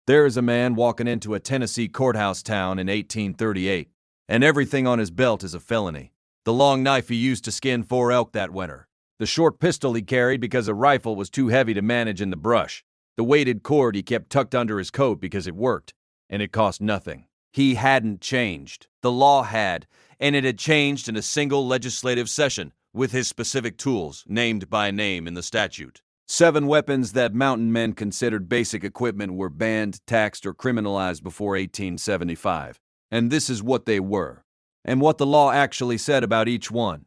There is a man walking into a Tennessee courthouse town in 1838, and everything on his belt is a felony. The long knife he used to skin 4 elk that winter. The short pistol he carried because a rifle was too heavy to manage in the brush. The weighted cord he kept tucked under his coat because it worked, and it cost nothing. He hadn't changed. The law had, and it had changed in a single legislative session, with his specific tools, named by name in the statute. 7 weapons that mountain men considered basic equipment were banned, taxed, or criminalized before 1875. And this is what they were, and what the law actually said about each one.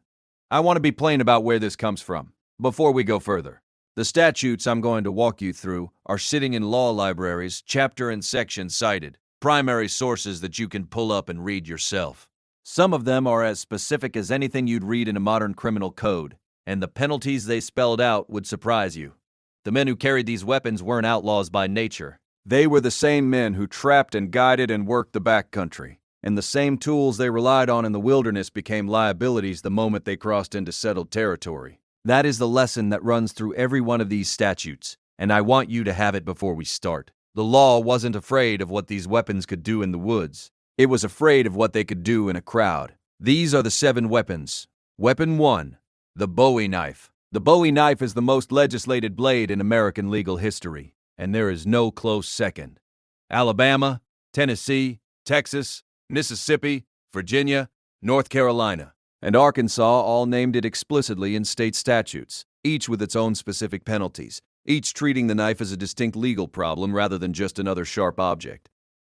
I want to be plain about where this comes from, before we go further. The statutes I'm going to walk you through are sitting in law libraries, chapter and section cited, primary sources that you can pull up and read yourself. Some of them are as specific as anything you'd read in a modern criminal code, and the penalties they spelled out would surprise you. The men who carried these weapons weren't outlaws by nature. They were the same men who trapped and guided and worked the backcountry, and the same tools they relied on in the wilderness became liabilities the moment they crossed into settled territory. That is the lesson that runs through every one of these statutes, and I want you to have it before we start. The law wasn't afraid of what these weapons could do in the woods. It was afraid of what they could do in a crowd. These are the 7 weapons. Weapon 1. The Bowie knife. The Bowie knife is the most legislated blade in American legal history, and there is no close second. Alabama, Tennessee, Texas, Mississippi, Virginia, North Carolina, and Arkansas all named it explicitly in state statutes, each with its own specific penalties, each treating the knife as a distinct legal problem rather than just another sharp object.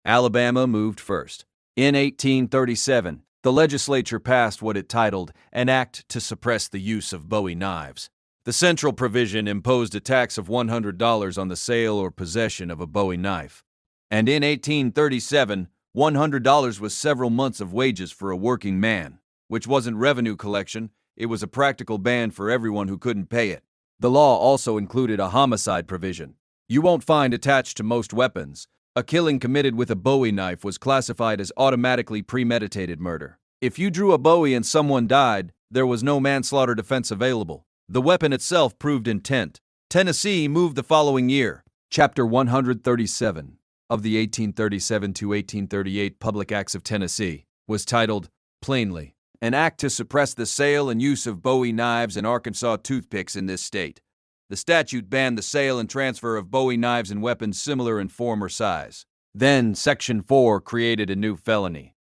Alabama moved first. In 1837, the legislature passed what it titled an Act to Suppress the Use of Bowie Knives. The central provision imposed a tax of $100 on the sale or possession of a Bowie knife. And in 1837, $100 was several months of wages for a working man, which wasn't revenue collection, it was a practical ban for everyone who couldn't pay it. The law also included a homicide provision. You won't find attached to most weapons. A killing committed with a Bowie knife was classified as automatically premeditated murder. If you drew a Bowie and someone died, there was no manslaughter defense available. The weapon itself proved intent. Tennessee moved the following year. Chapter 137 of the 1837 to 1838 Public Acts of Tennessee was titled, plainly, an act to suppress the sale and use of Bowie knives and Arkansas toothpicks in this state. The statute banned the sale and transfer of Bowie knives and weapons similar in form or size. Then, Section 4 created a new felony.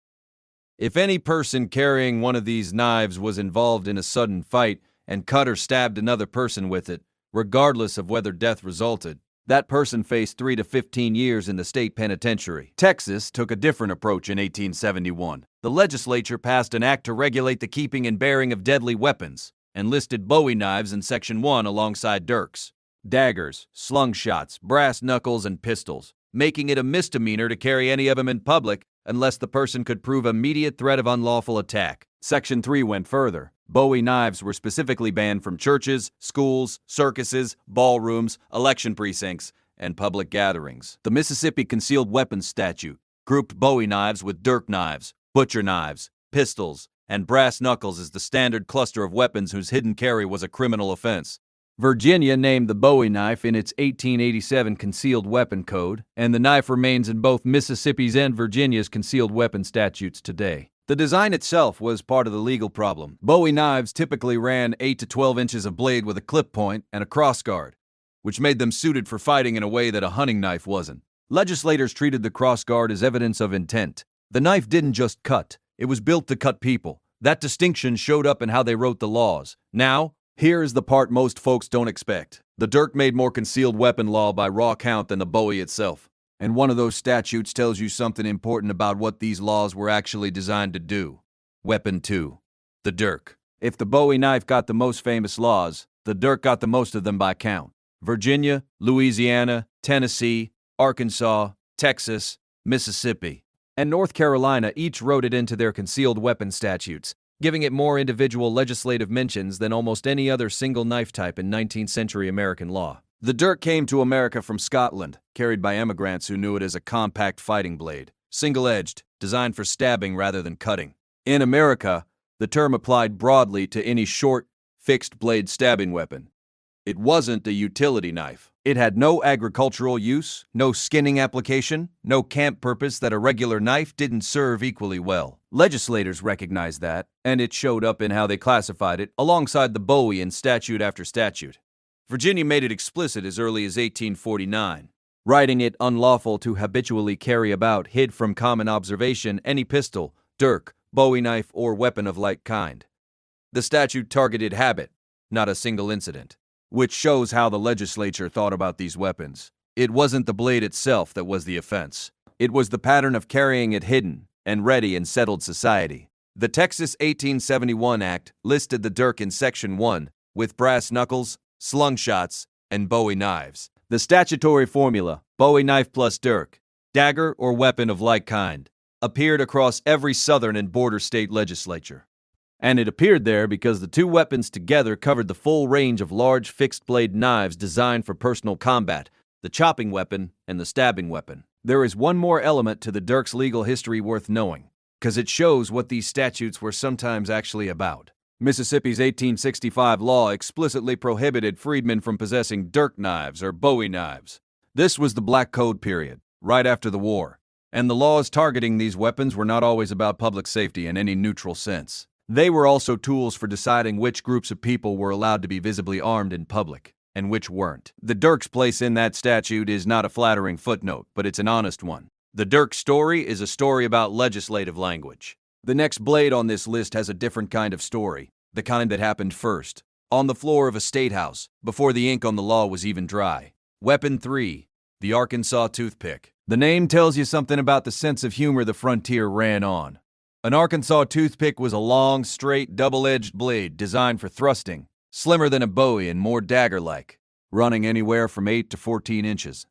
If any person carrying one of these knives was involved in a sudden fight and cut or stabbed another person with it, regardless of whether death resulted, that person faced 3 to 15 years in the state penitentiary. Texas took a different approach in 1871. The legislature passed an act to regulate the keeping and bearing of deadly weapons, and listed Bowie knives in Section 1 alongside dirks, daggers, slungshots, brass knuckles, and pistols, making it a misdemeanor to carry any of them in public unless the person could prove immediate threat of unlawful attack. Section 3 went further. Bowie knives were specifically banned from churches, schools, circuses, ballrooms, election precincts, and public gatherings. The Mississippi Concealed Weapons Statute grouped Bowie knives with dirk knives, butcher knives, pistols, and brass knuckles as the standard cluster of weapons whose hidden carry was a criminal offense. Virginia named the Bowie knife in its 1887 Concealed Weapon Code, and the knife remains in both Mississippi's and Virginia's concealed weapon statutes today. The design itself was part of the legal problem. Bowie knives typically ran 8 to 12 inches of blade with a clip point and a crossguard, which made them suited for fighting in a way that a hunting knife wasn't. Legislators treated the crossguard as evidence of intent. The knife didn't just cut, it was built to cut people. That distinction showed up in how they wrote the laws. Now, here is the part most folks don't expect. The dirk made more concealed weapon law by raw count than the Bowie itself. And one of those statutes tells you something important about what these laws were actually designed to do. Weapon 2. The dirk. If the Bowie knife got the most famous laws, the dirk got the most of them by count. Virginia, Louisiana, Tennessee, Arkansas, Texas, Mississippi, and North Carolina each wrote it into their concealed weapon statutes, giving it more individual legislative mentions than almost any other single knife type in 19th century American law. The dirk came to America from Scotland, carried by immigrants who knew it as a compact fighting blade, single-edged, designed for stabbing rather than cutting. In America, the term applied broadly to any short, fixed-blade stabbing weapon. It wasn't a utility knife. It had no agricultural use, no skinning application, no camp purpose that a regular knife didn't serve equally well. Legislators recognized that, and it showed up in how they classified it alongside the Bowie in statute after statute. Virginia made it explicit as early as 1849, writing it unlawful to habitually carry about, hid from common observation, any pistol, dirk, Bowie knife, or weapon of like kind. The statute targeted habit, not a single incident, which shows how the legislature thought about these weapons. It wasn't the blade itself that was the offense. It was the pattern of carrying it hidden and ready in settled society. The Texas 1871 Act listed the dirk in Section 1 with brass knuckles, slingshots, and Bowie knives. The statutory formula, Bowie knife plus dirk, dagger or weapon of like kind, appeared across every southern and border state legislature. And it appeared there because the two weapons together covered the full range of large fixed-blade knives designed for personal combat, the chopping weapon and the stabbing weapon. There is one more element to the dirk's legal history worth knowing, because it shows what these statutes were sometimes actually about. Mississippi's 1865 law explicitly prohibited freedmen from possessing dirk knives or Bowie knives. This was the Black Code period, right after the war, and the laws targeting these weapons were not always about public safety in any neutral sense. They were also tools for deciding which groups of people were allowed to be visibly armed in public, and which weren't. The dirk's place in that statute is not a flattering footnote, but it's an honest one. The dirk story is a story about legislative language. The next blade on this list has a different kind of story, the kind that happened first, on the floor of a state house, before the ink on the law was even dry. Weapon 3, the Arkansas toothpick. The name tells you something about the sense of humor the frontier ran on. An Arkansas toothpick was a long, straight, double-edged blade designed for thrusting, slimmer than a Bowie and more dagger-like, running anywhere from 8 to 14 inches.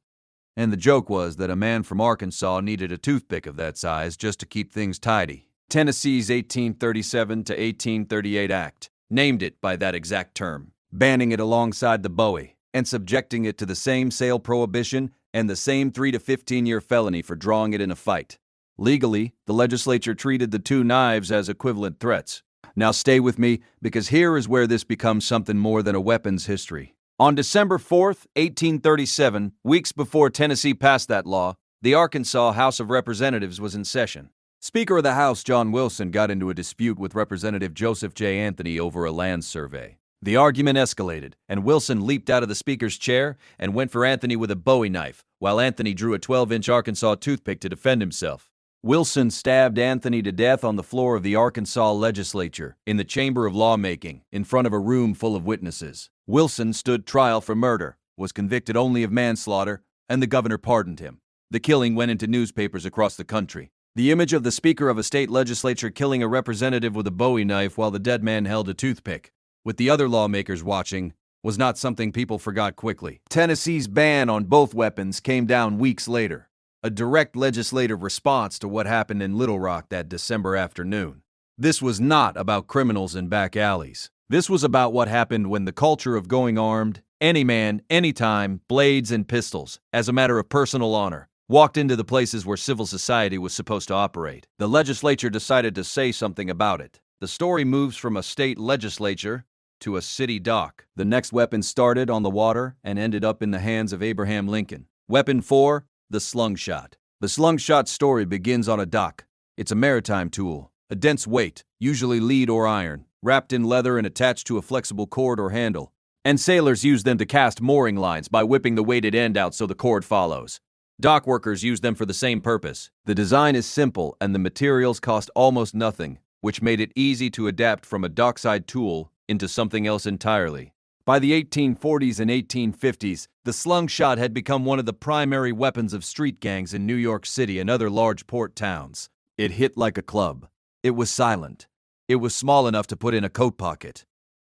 And the joke was that a man from Arkansas needed a toothpick of that size just to keep things tidy. Tennessee's 1837 to 1838 Act named it by that exact term, banning it alongside the Bowie and subjecting it to the same sale prohibition and the same 3 to 15-year felony for drawing it in a fight. Legally, the legislature treated the two knives as equivalent threats. Now stay with me, because here is where this becomes something more than a weapons history. On December 4th, 1837, weeks before Tennessee passed that law, the Arkansas House of Representatives was in session. Speaker of the House John Wilson got into a dispute with Representative Joseph J. Anthony over a land survey. The argument escalated, and Wilson leaped out of the speaker's chair and went for Anthony with a Bowie knife, while Anthony drew a 12-inch Arkansas toothpick to defend himself. Wilson stabbed Anthony to death on the floor of the Arkansas legislature, in the chamber of lawmaking, in front of a room full of witnesses. Wilson stood trial for murder, was convicted only of manslaughter, and the governor pardoned him. The killing went into newspapers across the country. The image of the speaker of a state legislature killing a representative with a Bowie knife while the dead man held a toothpick, with the other lawmakers watching, was not something people forgot quickly. Tennessee's ban on both weapons came down weeks later, a direct legislative response to what happened in Little Rock that December afternoon. This was not about criminals in back alleys. This was about what happened when the culture of going armed, any man, anytime, blades and pistols, as a matter of personal honor, walked into the places where civil society was supposed to operate. The legislature decided to say something about it. The story moves from a state legislature to a city dock. The next weapon started on the water and ended up in the hands of Abraham Lincoln. Weapon 4, the slingshot. The slingshot story begins on a dock. It's a maritime tool, a dense weight, usually lead or iron, wrapped in leather and attached to a flexible cord or handle. And sailors use them to cast mooring lines by whipping the weighted end out so the cord follows. Dock workers use them for the same purpose. The design is simple and the materials cost almost nothing, which made it easy to adapt from a dockside tool into something else entirely. By the 1840s and 1850s, the slingshot had become one of the primary weapons of street gangs in New York City and other large port towns. It hit like a club. It was silent. It was small enough to put in a coat pocket.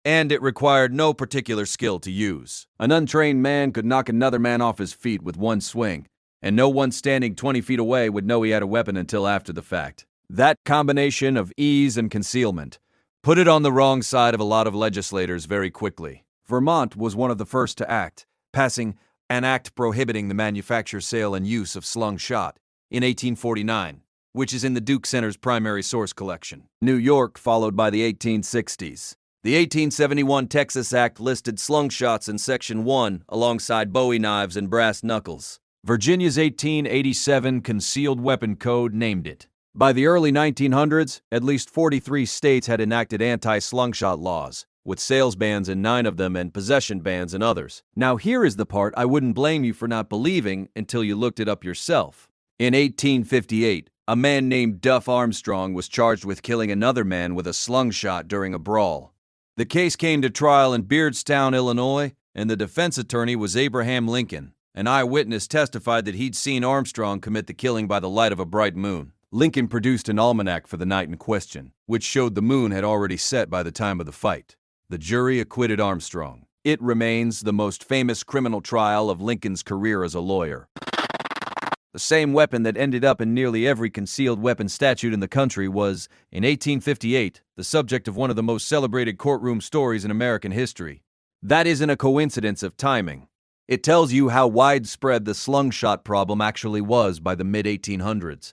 And it required no particular skill to use. An untrained man could knock another man off his feet with one swing, and no one standing 20 feet away would know he had a weapon until after the fact. That combination of ease and concealment put it on the wrong side of a lot of legislators very quickly. Vermont was one of the first to act, passing an act prohibiting the manufacture, sale, and use of slingshot in 1849, which is in the Duke Center's primary source collection. New York followed by the 1860s. The 1871 Texas Act listed slungshots in Section 1 alongside Bowie knives and brass knuckles. Virginia's 1887 Concealed Weapon Code named it. By the early 1900s, at least 43 states had enacted anti-slungshot laws, with sales bans in 9 of them and possession bans in others. Now here is the part I wouldn't blame you for not believing until you looked it up yourself. In 1858, a man named Duff Armstrong was charged with killing another man with a slungshot during a brawl. The case came to trial in Beardstown, Illinois, and the defense attorney was Abraham Lincoln. An eyewitness testified that he'd seen Armstrong commit the killing by the light of a bright moon. Lincoln produced an almanac for the night in question, which showed the moon had already set by the time of the fight. The jury acquitted Armstrong. It remains the most famous criminal trial of Lincoln's career as a lawyer. The same weapon that ended up in nearly every concealed weapon statute in the country was, in 1858, the subject of one of the most celebrated courtroom stories in American history. That isn't a coincidence of timing. It tells you how widespread the slungshot problem actually was by the mid-1800s.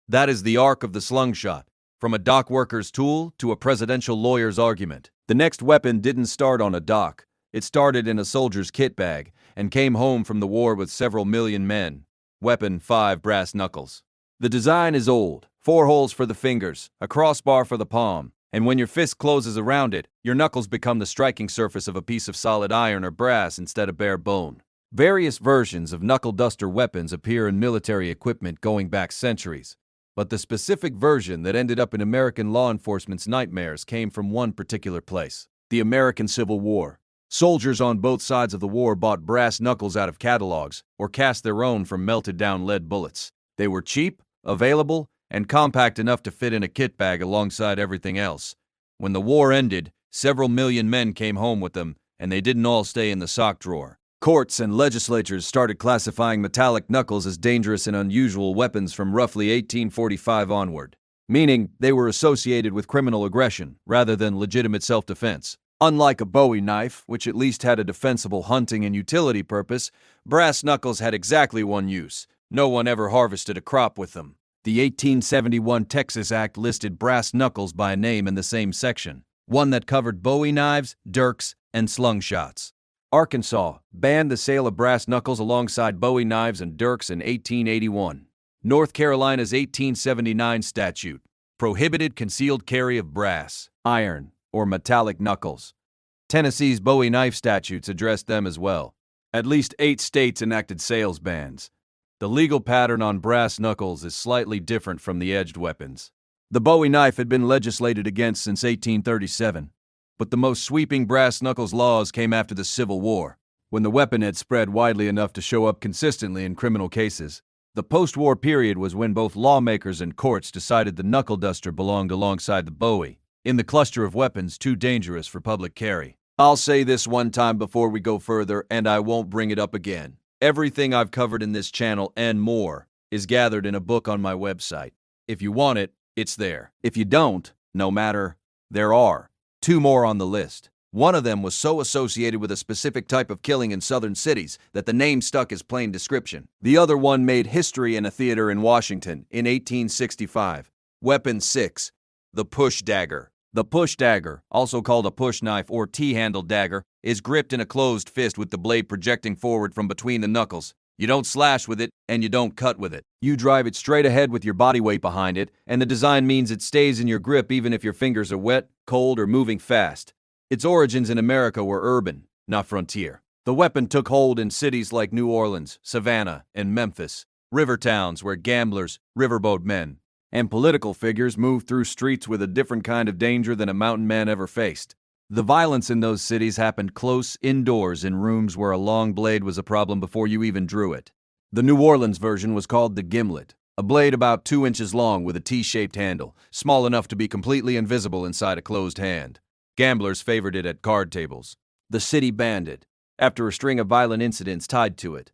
That is the arc of the slungshot, from a dock worker's tool to a presidential lawyer's argument. The next weapon didn't start on a dock. It started in a soldier's kit bag and came home from the war with several million men. Weapon 5 brass knuckles. The design is old. 4 holes for the fingers, a crossbar for the palm, and when your fist closes around it, your knuckles become the striking surface of a piece of solid iron or brass instead of bare bone. Various versions of knuckle duster weapons appear in military equipment going back centuries. But the specific version that ended up in American law enforcement's nightmares came from one particular place: the American Civil War. Soldiers on both sides of the war bought brass knuckles out of catalogs or cast their own from melted down lead bullets. They were cheap, available, and compact enough to fit in a kit bag alongside everything else. When the war ended, several million men came home with them, and they didn't all stay in the sock drawer. Courts and legislatures started classifying metallic knuckles as dangerous and unusual weapons from roughly 1845 onward, meaning they were associated with criminal aggression rather than legitimate self-defense. Unlike a Bowie knife, which at least had a defensible hunting and utility purpose, brass knuckles had exactly one use. No one ever harvested a crop with them. The 1871 Texas Act listed brass knuckles by name in the same section, one that covered Bowie knives, dirks, and slungshots. Arkansas banned the sale of brass knuckles alongside Bowie knives and dirks in 1881. North Carolina's 1879 statute prohibited concealed carry of brass, iron, or metallic knuckles. Tennessee's Bowie knife statutes addressed them as well. At least 8 states enacted sales bans. The legal pattern on brass knuckles is slightly different from the edged weapons. The Bowie knife had been legislated against since 1837. But the most sweeping brass knuckles laws came after the Civil War, when the weapon had spread widely enough to show up consistently in criminal cases. The post-war period was when both lawmakers and courts decided the knuckle duster belonged alongside the Bowie, in the cluster of weapons too dangerous for public carry. I'll say this one time before we go further, and I won't bring it up again. Everything I've covered in this channel and more is gathered in a book on my website. If you want it, it's there. If you don't, no matter, there are 2 more on the list. One of them was so associated with a specific type of killing in southern cities that the name stuck as plain description. The other one made history in a theater in Washington in 1865. Weapon 6, the push dagger. The push dagger, also called a push knife or T-handled dagger, is gripped in a closed fist with the blade projecting forward from between the knuckles. You don't slash with it, and you don't cut with it. You drive it straight ahead with your body weight behind it, and the design means it stays in your grip even if your fingers are wet, cold, or moving fast. Its origins in America were urban, not frontier. The weapon took hold in cities like New Orleans, Savannah, and Memphis, river towns where gamblers, riverboat men, and political figures moved through streets with a different kind of danger than a mountain man ever faced. The violence in those cities happened close, indoors, in rooms where a long blade was a problem before you even drew it. The New Orleans version was called the gimlet, a blade about 2 inches long with a T-shaped handle, small enough to be completely invisible inside a closed hand. Gamblers favored it at card tables. The city banned it, after a string of violent incidents tied to it,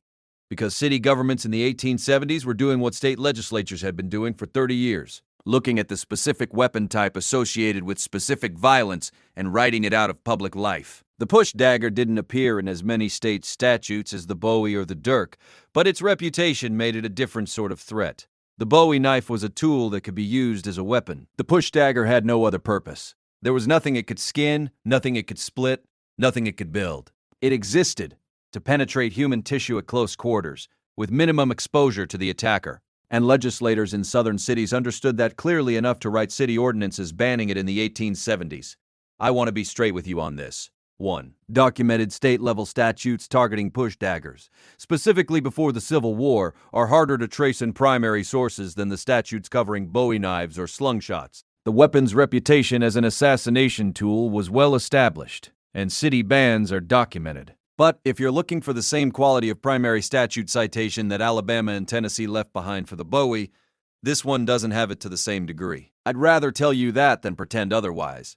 because city governments in the 1870s were doing what state legislatures had been doing for 30 years. Looking at the specific weapon type associated with specific violence and writing it out of public life. The push dagger didn't appear in as many state statutes as the Bowie or the dirk, but its reputation made it a different sort of threat. The Bowie knife was a tool that could be used as a weapon. The push dagger had no other purpose. There was nothing it could skin, nothing it could split, nothing it could build. It existed to penetrate human tissue at close quarters, with minimum exposure to the attacker. And legislators in southern cities understood that clearly enough to write city ordinances banning it in the 1870s. I want to be straight with you on this. 1. Documented state-level statutes targeting push daggers, specifically before the Civil War, are harder to trace in primary sources than the statutes covering Bowie knives or slingshots. The weapon's reputation as an assassination tool was well established, and city bans are documented. But if you're looking for the same quality of primary statute citation that Alabama and Tennessee left behind for the Bowie, this one doesn't have it to the same degree. I'd rather tell you that than pretend otherwise.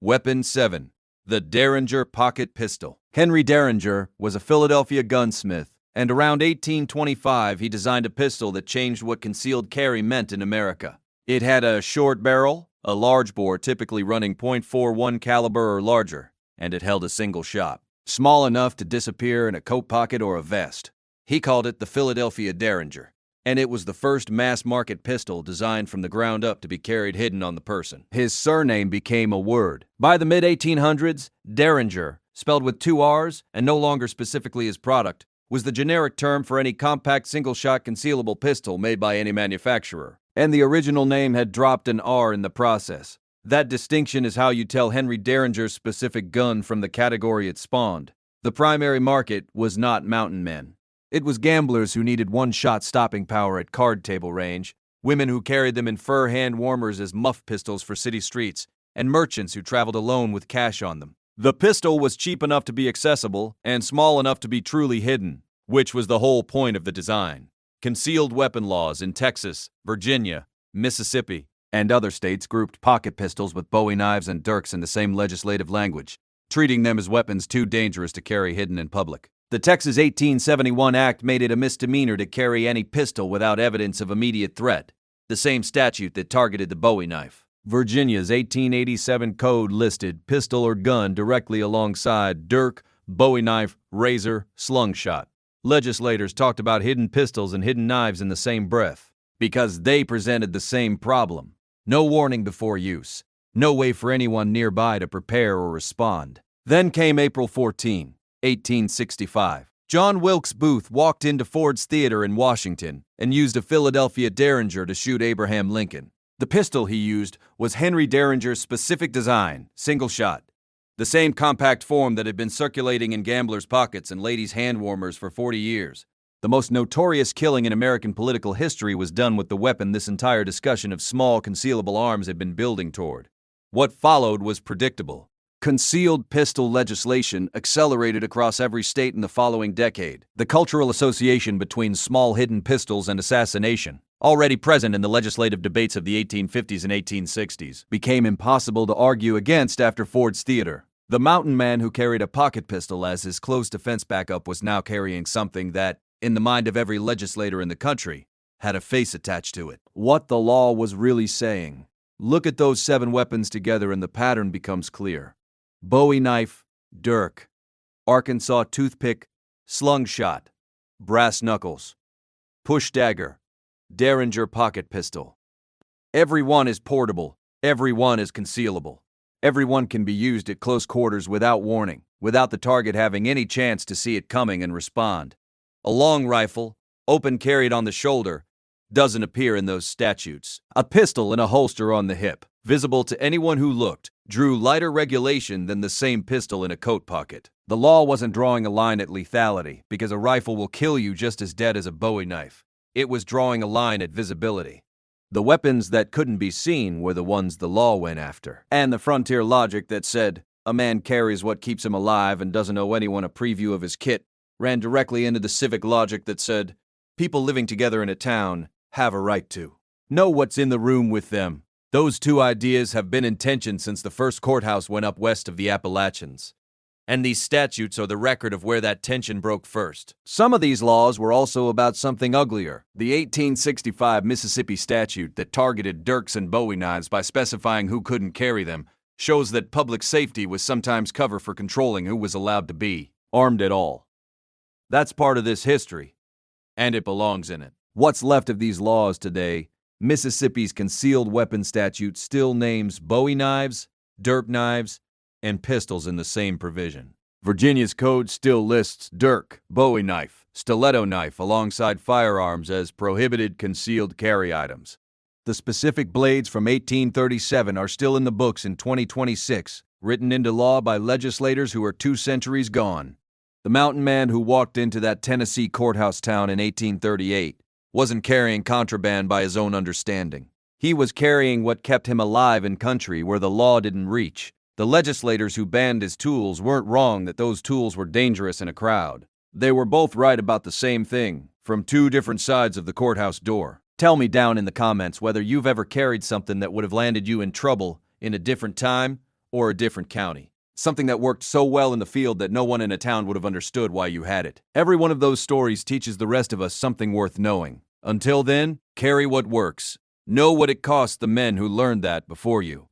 Weapon 7. The Derringer Pocket Pistol. Henry Derringer was a Philadelphia gunsmith, and around 1825 he designed a pistol that changed what concealed carry meant in America. It had a short barrel, a large bore typically running .41 caliber or larger, and it held a single shot, small enough to disappear in a coat pocket or a vest. He called it the Philadelphia Derringer, and it was the first mass-market pistol designed from the ground up to be carried hidden on the person. His surname became a word. By the mid-1800s, Derringer, spelled with 2 R's and no longer specifically his product, was the generic term for any compact single-shot concealable pistol made by any manufacturer, and the original name had dropped an R in the process. That distinction is how you tell Henry Derringer's specific gun from the category it spawned. The primary market was not mountain men. It was gamblers who needed one-shot stopping power at card table range, women who carried them in fur hand warmers as muff pistols for city streets, and merchants who traveled alone with cash on them. The pistol was cheap enough to be accessible and small enough to be truly hidden, which was the whole point of the design. Concealed weapon laws in Texas, Virginia, Mississippi, and other states grouped pocket pistols with Bowie knives and dirks in the same legislative language, treating them as weapons too dangerous to carry hidden in public. The Texas 1871 Act made it a misdemeanor to carry any pistol without evidence of immediate threat, the same statute that targeted the Bowie knife. Virginia's 1887 code listed pistol or gun directly alongside dirk, Bowie knife, razor, slungshot. Legislators talked about hidden pistols and hidden knives in the same breath, because they presented the same problem. No warning before use. No way for anyone nearby to prepare or respond. Then came April 14, 1865. John Wilkes Booth walked into Ford's Theater in Washington and used a Philadelphia Derringer to shoot Abraham Lincoln. The pistol he used was Henry Derringer's specific design, single shot. The same compact form that had been circulating in gamblers' pockets and ladies' hand warmers for 40 years. The most notorious killing in American political history was done with the weapon this entire discussion of small concealable arms had been building toward. What followed was predictable. Concealed pistol legislation accelerated across every state in the following decade. The cultural association between small hidden pistols and assassination, already present in the legislative debates of the 1850s and 1860s, became impossible to argue against after Ford's Theater. The mountain man who carried a pocket pistol as his close defense backup was now carrying something that, in the mind of every legislator in the country, had a face attached to it. What the law was really saying. Look at those 7 weapons together and the pattern becomes clear. Bowie knife, dirk, Arkansas toothpick, slungshot, brass knuckles, push dagger, Derringer pocket pistol. Every one is portable, every one is concealable. Every one can be used at close quarters without warning, without the target having any chance to see it coming and respond. A long rifle, open carried on the shoulder, doesn't appear in those statutes. A pistol in a holster on the hip, visible to anyone who looked, drew lighter regulation than the same pistol in a coat pocket. The law wasn't drawing a line at lethality, because a rifle will kill you just as dead as a Bowie knife. It was drawing a line at visibility. The weapons that couldn't be seen were the ones the law went after. And the frontier logic that said, a man carries what keeps him alive and doesn't owe anyone a preview of his kit, ran directly into the civic logic that said, people living together in a town have a right to know what's in the room with them. Those two ideas have been in tension since the first courthouse went up west of the Appalachians. And these statutes are the record of where that tension broke first. Some of these laws were also about something uglier. The 1865 Mississippi statute that targeted dirks and Bowie knives by specifying who couldn't carry them shows that public safety was sometimes cover for controlling who was allowed to be armed at all. That's part of this history, and it belongs in it. What's left of these laws today, Mississippi's concealed weapon statute still names Bowie knives, dirk knives, and pistols in the same provision. Virginia's code still lists dirk, Bowie knife, stiletto knife alongside firearms as prohibited concealed carry items. The specific blades from 1837 are still in the books in 2026, written into law by legislators who are 2 centuries gone. The mountain man who walked into that Tennessee courthouse town in 1838 wasn't carrying contraband by his own understanding. He was carrying what kept him alive in country where the law didn't reach. The legislators who banned his tools weren't wrong that those tools were dangerous in a crowd. They were both right about the same thing, from 2 different sides of the courthouse door. Tell me down in the comments whether you've ever carried something that would have landed you in trouble in a different time or a different county. Something that worked so well in the field that no one in a town would have understood why you had it. Every one of those stories teaches the rest of us something worth knowing. Until then, carry what works. Know what it cost the men who learned that before you.